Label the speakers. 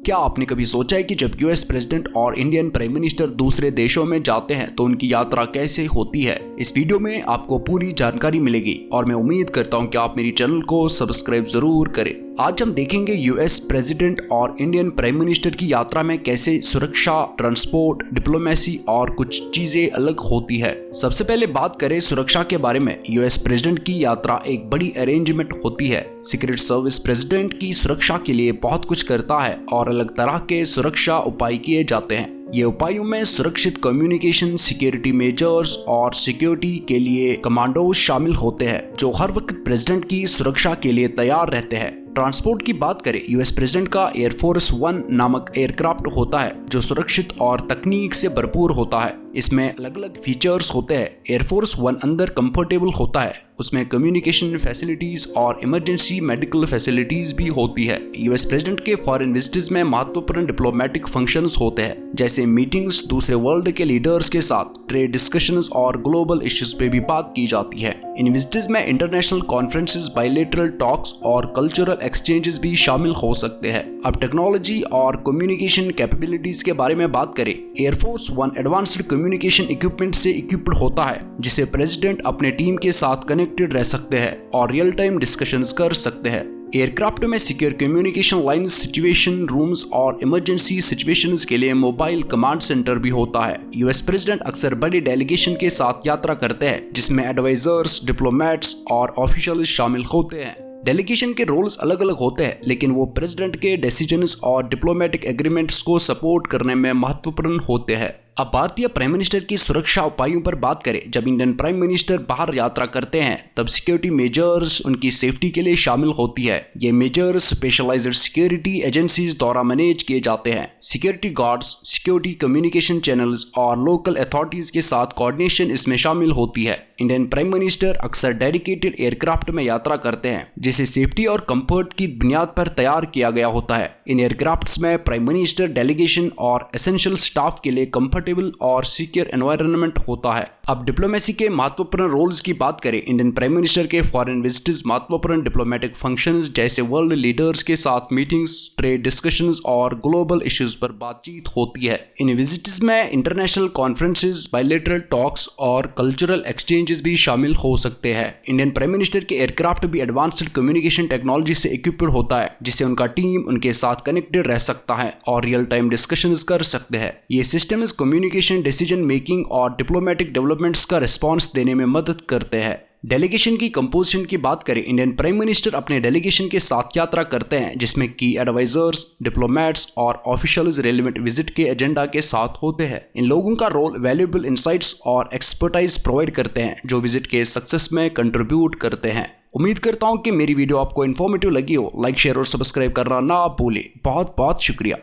Speaker 1: क्या आपने कभी सोचा है कि जब यूएस प्रेसिडेंट और इंडियन प्राइम मिनिस्टर दूसरे देशों में जाते हैं तो उनकी यात्रा कैसे होती है। इस वीडियो में आपको पूरी जानकारी मिलेगी और मैं उम्मीद करता हूं कि आप मेरी चैनल को सब्सक्राइब जरूर करें। आज हम देखेंगे यूएस प्रेसिडेंट और इंडियन प्राइम मिनिस्टर की यात्रा में कैसे सुरक्षा, ट्रांसपोर्ट, डिप्लोमेसी और कुछ चीजें अलग होती है। सबसे पहले बात करें सुरक्षा के बारे में। यूएस प्रेसिडेंट की यात्रा एक बड़ी अरेंजमेंट होती है। सीक्रेट सर्विस प्रेसिडेंट की सुरक्षा के लिए बहुत कुछ करता है और अलग तरह के सुरक्षा उपाय किए जाते हैं। ये उपायों में सुरक्षित कम्युनिकेशन, सिक्योरिटी मेजर्स और सिक्योरिटी के लिए कमांडोज शामिल होते हैं जो हर वक्त प्रेसिडेंट की सुरक्षा के लिए तैयार रहते हैं। ट्रांसपोर्ट की बात करें, यूएस प्रेसिडेंट का एयरफोर्स 1 नामक एयरक्राफ्ट होता है जो सुरक्षित और तकनीक से भरपूर होता है। इसमें अलग अलग फीचर्स होते हैं। एयरफोर्स 1 अंदर कंफर्टेबल होता है। उसमें कम्युनिकेशन फैसिलिटीज और इमरजेंसी मेडिकल फैसिलिटीज भी होती है। यूएस प्रेसिडेंट के फॉरेन विजिट्स में महत्वपूर्ण डिप्लोमेटिक फंक्शंस होते हैं, जैसे मीटिंग्स दूसरे वर्ल्ड के लीडर्स के साथ, ट्रेड डिस्कशंस और ग्लोबल इश्यूज पे भी बात की जाती है। इन विजिट्स में इंटरनेशनल कॉन्फ्रेंसेस, बायलैटरल टॉक्स और कल्चरल एक्सचेंजेस भी शामिल हो सकते हैं। अब टेक्नोलॉजी और कम्युनिकेशन कैपेबिलिटीज के बारे में बात करें। एयरफोर्स 1 एडवांस्ड कम्युनिकेशन इक्विपमेंट से इक्विप्ड होता है जिसे प्रेसिडेंट अपने टीम के साथ कनेक्टेड रह सकते हैं और रियल टाइम डिस्कशंस कर सकते हैं। एयरक्राफ्ट में secure communication lines, situation rooms और इमरजेंसी सिचुएशंस के लिए मोबाइल कमांड सेंटर भी होता है। यूएस प्रेसिडेंट अक्सर बड़ी डेलीगेशन के साथ यात्रा करते हैं जिसमें एडवाइजर्स, डिप्लोमेट्स और ऑफिशियल्स शामिल होते हैं। डेलीगेशन के रोल्स अलग अलग होते हैं, लेकिन वो प्रेसिडेंट के डिसीजंस और डिप्लोमेटिक एग्रीमेंट्स को सपोर्ट करने में महत्वपूर्ण होते हैं। अब भारतीय प्राइम मिनिस्टर की सुरक्षा उपायों पर बात करें। जब इंडियन प्राइम मिनिस्टर बाहर यात्रा करते हैं तब सिक्योरिटी मेजर्स उनकी सेफ्टी के लिए शामिल होती है। ये मेजर्स स्पेशलाइज्ड सिक्योरिटी एजेंसीज द्वारा मैनेज किए जाते हैं। Security guards, security communication channels और लोकल अथॉरिटीज के साथ कोऑर्डिनेशन इसमें शामिल होती है। इंडियन प्राइम मिनिस्टर अक्सर डेडिकेटेड एयरक्राफ्ट में यात्रा करते हैं जिसे सेफ्टी और कंफर्ट की बुनियाद पर तैयार किया गया होता है। इन एयरक्राफ्ट्स में प्राइम मिनिस्टर, डेलीगेशन और एसेंशियल स्टाफ के लिए कंफर्टेबल और सिक्योर एनवायरनमेंट होता है। अब डिप्लोमेसी के महत्वपूर्ण रोल्स की बात करें। इंडियन प्राइम मिनिस्टर के फॉरेन विजिट्स महत्वपूर्ण डिप्लोमेटिक फंक्शंस जैसे वर्ल्ड लीडर्स के साथ मीटिंग्स, ट्रेड डिस्कशंस और ग्लोबल इश्यूज पर बातचीत होती है। इन विजिट्स में इंटरनेशनल कॉन्फ्रेंसेस, बायलैटरल टॉक्स और कल्चरल एक्सचेंजेस भी शामिल हो सकते हैं। इंडियन प्राइम मिनिस्टर के एयरक्राफ्ट भी एडवांस्ड कम्युनिकेशन टेक्नोलॉजी से इक्विप्ड होता है जिससे उनका टीम उनके साथ कनेक्टेड रह सकता है और रियल टाइम डिस्कशंस कर सकते हैं। ये सिस्टम्स कम्युनिकेशन, डिसीजन मेकिंग और डिप्लोमेटिक डेवलपमेंट्स का रिस्पॉन्स देने में मदद करते हैं। डेलीगेशन की कंपोजिशन की बात करें। इंडियन प्राइम मिनिस्टर अपने डेलीगेशन के साथ यात्रा करते हैं जिसमें की एडवाइजर्स, डिप्लोमेट्स और ऑफिशियल्स रेलेवेंट विजिट के एजेंडा के साथ होते हैं। इन लोगों का रोल वैल्यूएबल इंसाइट्स और एक्सपर्टाइज प्रोवाइड करते हैं जो विजिट के सक्सेस में कंट्रीब्यूट करते हैं। उम्मीद करता हूं कि मेरी वीडियो आपको इन्फॉर्मेटिव लगी हो। लाइक, शेयर और सब्सक्राइब करना ना भूलें। बहुत बहुत शुक्रिया।